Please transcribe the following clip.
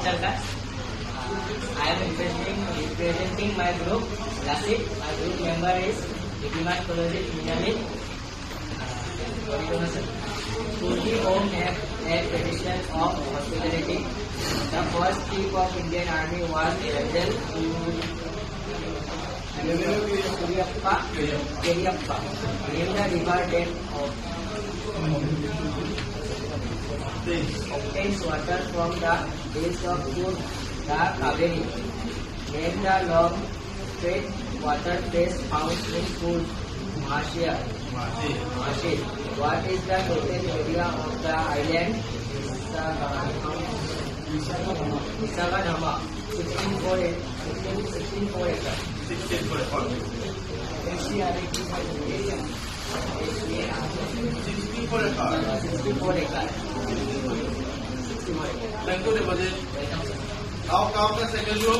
Sarkar. I am representing my group, Lasit. My group member is Didimat Kolojit Minamit. Turkey home have a tradition of hospitality. The first chief of Indian Army was General Keriyappa. In the river dam obtains water from the base of the Kaveri. Name the long straight water place found in full marshes. What is the total area of the island? Visakhapatnam. 16.4 acres. 64 acres. Asia 64 acres. 64 acres. Thank you, Debajesh. Welcome, sir. Now come the second group.